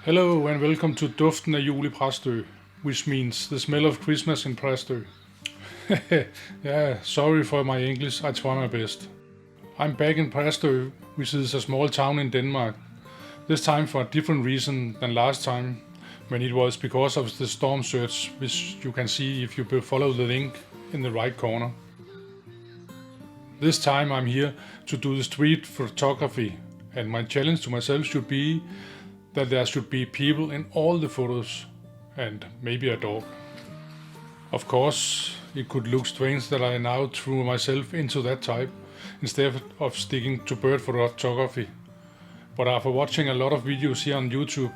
Hello and welcome to Duften af jul i Præstø, which means the smell of Christmas in Præstø. Yeah, sorry for my English, I try my best. I'm back in Præstø, which is a small town in Denmark. This time for a different reason than last time, when it was because of the storm surge, which you can see if you follow the link in the right corner. This time I'm here to do the street photography, and my challenge to myself should be that there should be people in all the photos, and maybe a dog. Of course, it could look strange that I now threw myself into that type, instead of sticking to bird photography. But after watching a lot of videos here on YouTube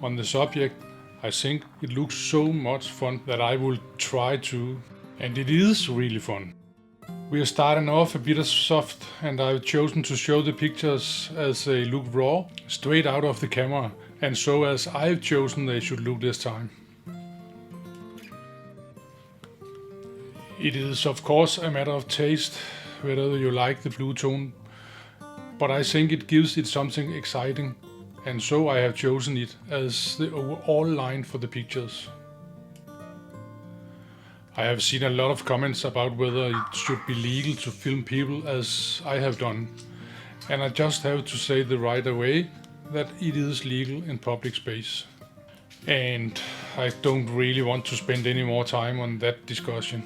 on the subject, I think it looks so much fun that I will try to, and it is really fun. We are starting off a bit soft, and I've chosen to show the pictures as they look raw, straight out of the camera, and so as I've chosen they should look this time. It is of course a matter of taste, whether you like the blue tone, but I think it gives it something exciting, and so I have chosen it as the overall line for the pictures. I have seen a lot of comments about whether it should be legal to film people as I have done, and I just have to say the right away that it is legal in public space. And I don't really want to spend any more time on that discussion.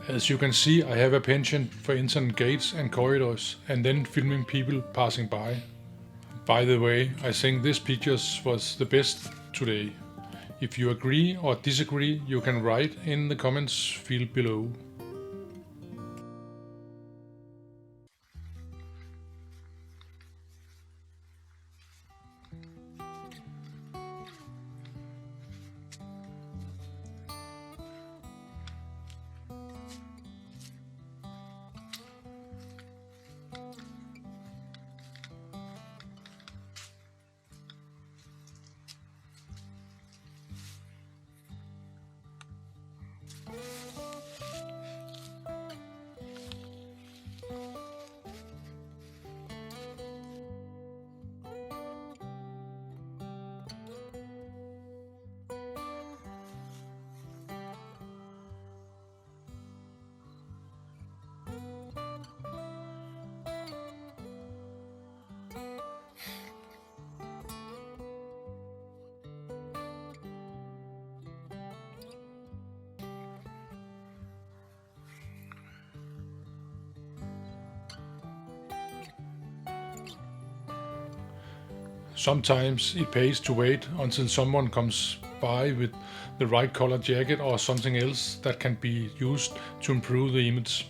As you can see, I have a penchant for entering gates and corridors and then filming people passing by. By the way, I think this picture was the best today. If you agree or disagree, you can write in the comments field below. Sometimes it pays to wait until someone comes by with the right color jacket or something else that can be used to improve the image.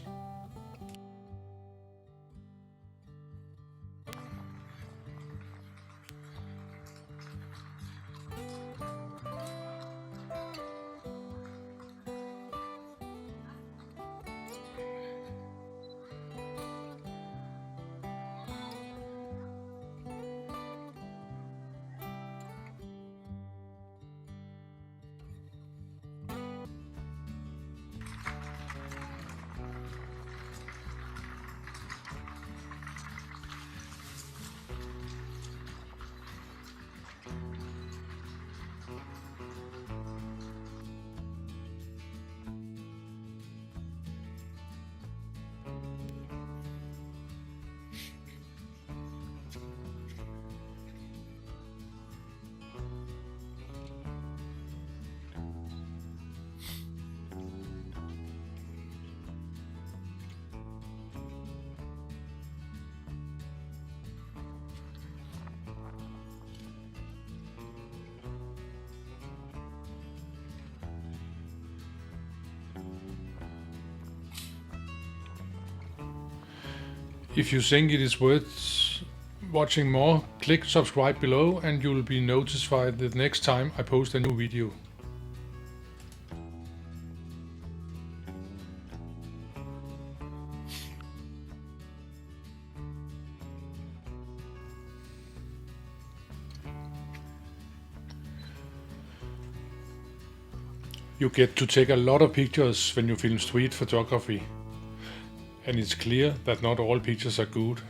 If you think it is worth watching more, click subscribe below and you will be notified the next time I post a new video. You get to take a lot of pictures when you film street photography, and it's clear that not all pictures are good.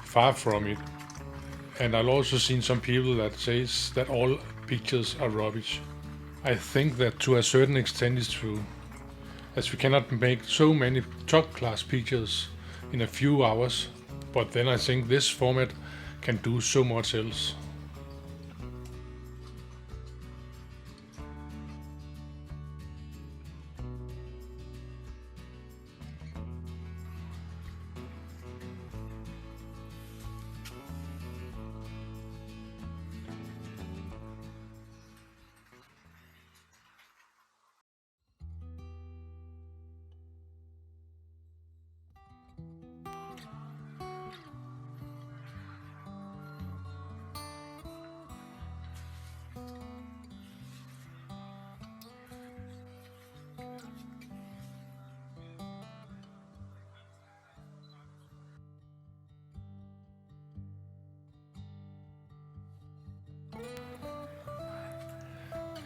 Far from it. And I've also seen some people that says that all pictures are rubbish. I think that to a certain extent is true, as we cannot make so many top class pictures in a few hours, but then I think this format can do so much else.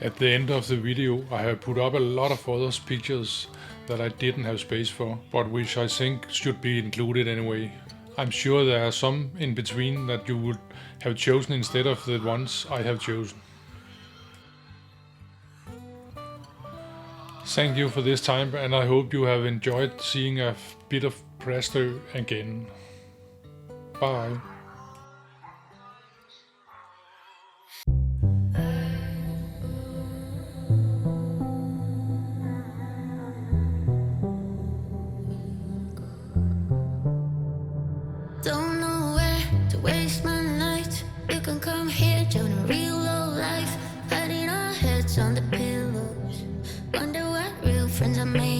At the end of the video, I have put up a lot of other pictures that I didn't have space for, but which I think should be included anyway. I'm sure there are some in between that you would have chosen instead of the ones I have chosen. Thank you for this time, and I hope you have enjoyed seeing a bit of Præstø again. Bye. Don't know where to waste my night. You can come here, join a real low life. Hiding our heads on the pillows. Wonder what real friends I made.